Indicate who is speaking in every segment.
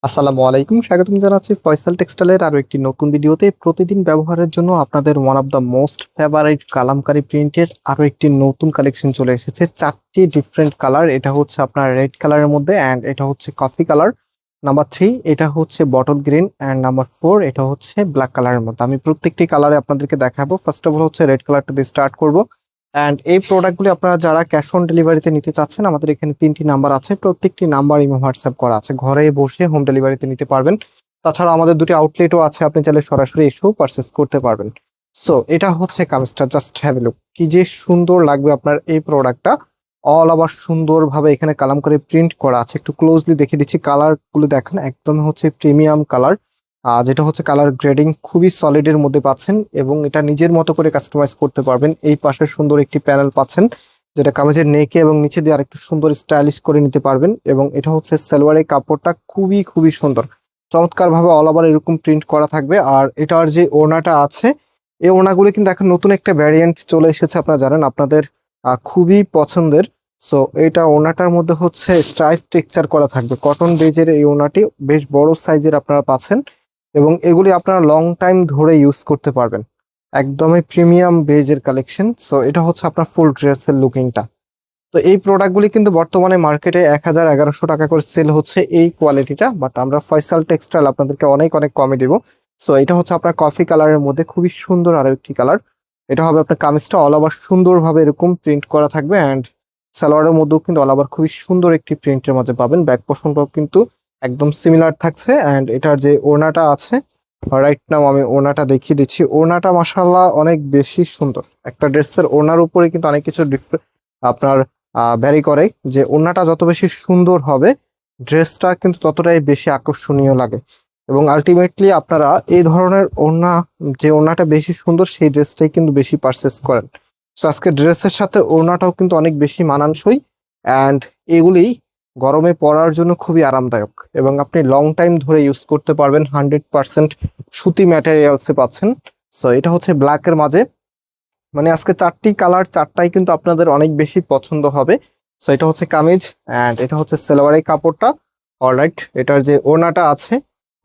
Speaker 1: আসসালামু আলাইকুম, স্বাগতম জানাচ্ছি ফয়সাল টেক্সটাইলের আরো একটি নতুন ভিডিওতে। প্রতিদিন ব্যবহারের জন্য আপনাদের one of the most favourite Kalamkari প্রিন্টের আরো একটি নতুন কালেকশন চলে এসেছে। চারটি ডিফারেন্ট কালার। এটা হচ্ছে আপনার রেড কালারের মধ্যে, অ্যান্ড এটা হচ্ছে কফি কালার নাম্বার 3, এটা হচ্ছে বটল গ্রিন, অ্যান্ড নাম্বার 4 এটা হচ্ছে ব্ল্যাক কালারের মধ্যে। আমি প্রত্যেকটি কালারে আপনাদেরকে দেখাবো। ফার্স্ট অফ অল হচ্ছে রেড কালারটা দিয়ে স্টার্ট করব। অ্যান্ড এই প্রোডাক্টগুলি আপনারা যারা ক্যাশ অন ডেলিভারিতে নিতে চাচ্ছেন, আমাদের এখানে 3টি নাম্বার আছে। প্রত্যেকটি নাম্বার ইমো হোয়াটসঅ্যাপ করা আছে, ঘরে বসে হোম ডেলিভারিতে নিতে পারবেন। তাছাড়া আমাদের দুটি আউটলেটও আছে, আপনি চাইলে সরাসরি এসেও পারচেস করতে পারবেন। সো এটা হচ্ছে কামিজটা, জাস্ট হ্যাভ এ লুক, কি যে সুন্দর লাগবে আপনার এই প্রোডাক্টটা। অল ওভার সুন্দরভাবে এখানে কালাম করে প্রিন্ট করা আছে। একটু ক্লোজলি দেখে দিচ্ছি, কালার গুলো দেখেন, একদম হচ্ছে প্রিমিয়াম কালার। যেটা হচ্ছে কালার গ্রেডিং খুবই সলিড এর মধ্যে পাচ্ছেন, এবং এটা নিজের মতো করে কাস্টমাইজ করতে পারবেন। এই পাশে সুন্দর একটি প্যানেল পাচ্ছেন, যেটা কামিজের নেকে এবং নিচে দিয়ে আরেকটু সুন্দর স্টাইলিশ করে নিতে পারবেন। এবং এটা হচ্ছে সালোয়ারের কাপড়টা খুবই খুবই সুন্দর, চমৎকার ভাবে অল ওভার এরকম প্রিন্ট করা থাকবে। আর এটার যে ওড়নাটা আছে, এই ওড়নাগুলো কিন্তু এখন নতুন একটা ভ্যারিয়েন্ট চলে এসেছে, আপনারা জানেন, আপনাদের খুবই পছন্দের। সো এটা ওড়নাটার মধ্যে হচ্ছে স্ট্রাইপ টেক্সচার করা থাকবে, কটন বেজের এই ওড়নাটি বেশ বড় সাইজের আপনারা পাচ্ছেন, এবং এগুলি আপনারা লং টাইম ধরে ইউজ করতে পারবেন। একদমই প্রিমিয়াম বেজের কালেকশন। সো এটা হচ্ছে আপনার ফুল ড্রেসের লুকিংটা। তো এই প্রোডাক্টগুলি কিন্তু বর্তমানে মার্কেটে 1000-1100 টাকা করে সেল হচ্ছে এই কোয়ালিটিটা, বাট আমরা ফয়সাল টেক্সটাইল আপনাদেরকে অনেক অনেক কমে দিব। সো এটা হচ্ছে আপনার কফি কালারের মধ্যে খুবই সুন্দর আরো একটি কালার। এটা হবে আপনার কামিজটা অল ওভার সুন্দরভাবে এরকম প্রিন্ট করা থাকবে, অ্যান্ড সালোয়ারের মধ্যেও কিন্তু অল ওভার খুবই সুন্দর একটি প্রিন্টের মাঝে পাবেন। ব্যাক পোর্শনটাও কিন্তু একদম সিমিলার থাকছে, অ্যান্ড এটার যে ওড়নাটা আছে, রাইট নাও আমি ওড়নাটা দেখিয়ে দিচ্ছি। ওড়নাটা মাশাআল্লাহ অনেক বেশি সুন্দর। একটা ড্রেসের ওড়নার উপরে কিন্তু অনেক কিছু আপনার ভ্যারি করে, যে ওড়নাটা যত বেশি সুন্দর হবে, ড্রেসটা কিন্তু ততটাই বেশি আকর্ষণীয় লাগে। এবং আলটিমেটলি আপনারা এই ধরনের ওড়না, যে ওড়নাটা বেশি সুন্দর, সেই ড্রেসটাই কিন্তু বেশি পারচেস করেন। সো আজকে ড্রেসের সাথে ওড়নাটাও কিন্তু অনেক বেশি মানানসই, অ্যান্ড এগুলি গরমে পরার জন্য খুবই আরামদায়ক, এবং আপনি লং টাইম ধরে ইউজ করতে পারবেন। 100% সুতি ম্যাটেরিয়ালসে পাচ্ছেন। সো এটা হচ্ছে ব্ল্যাকের মাঝে, মানে আজকে চারটি কালার, চারটাই কিন্তু আপনাদের অনেক বেশি পছন্দ হবে। সো এটা হচ্ছে কামিজ, অ্যান্ড এটা হচ্ছে সালোয়ারের কাপড়টা। অলরাইট, এটার যে ওড়নাটা আছে,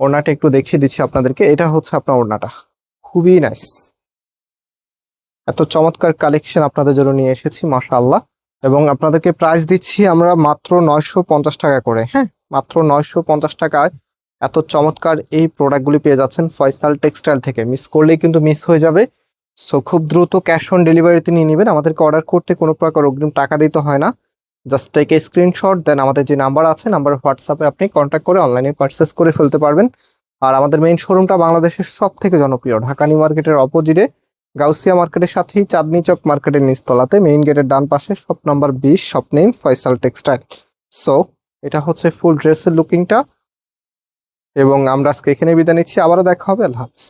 Speaker 1: ওড়নাটা একটু দেখিয়ে দিচ্ছি আপনাদেরকে। এটা হচ্ছে আপনার ওড়নাটা, খুবই নাইস। এত চমৎকার কালেকশন আপনাদের জন্য নিয়ে এসেছি, মাশাআল্লাহ। এবং আপনাদেরকে প্রাইস দিচ্ছি আমরা মাত্র 950 টাকা করে। হ্যাঁ, মাত্র 950 টাকায় এত চমৎকার এই প্রোডাক্টগুলি পেয়ে যাচ্ছেন ফয়সাল টেক্সটাইল থেকে। মিস করলেই কিন্তু মিস হয়ে যাবে। সো খুব দ্রুত ক্যাশ অন ডেলিভারিতে নিয়ে নেবেন। আমাদেরকে অর্ডার করতে কোনো প্রকার অগ্রিম টাকা দিতে হয় না। জাস্ট টেক এ স্ক্রিনশট, দেন আমাদের যে নাম্বার আছে, নাম্বার হোয়াটসঅ্যাপে আপনি কন্ট্যাক্ট করে অনলাইনে পারচেস করে ফেলতে পারবেন। আর আমাদের মেইন শোরুমটা বাংলাদেশের সব থেকে জনপ্রিয় ঢাকা নিউ মার্কেটের অপোজিটে, গাউসিয়া মার্কেটের সাথেই চাঁদনি চক মার্কেটের নিচতলাতে, মেইন গেটের ডান পাশে, shop number 20, shop name Faisal textile. So এটা হচ্ছে ফুল ড্রেসের লুকিংটা, এবং আমরা আজকে এখানে বিদায় নিচ্ছি। আবারও দেখা হবে। আল্লাহ হাফিজ।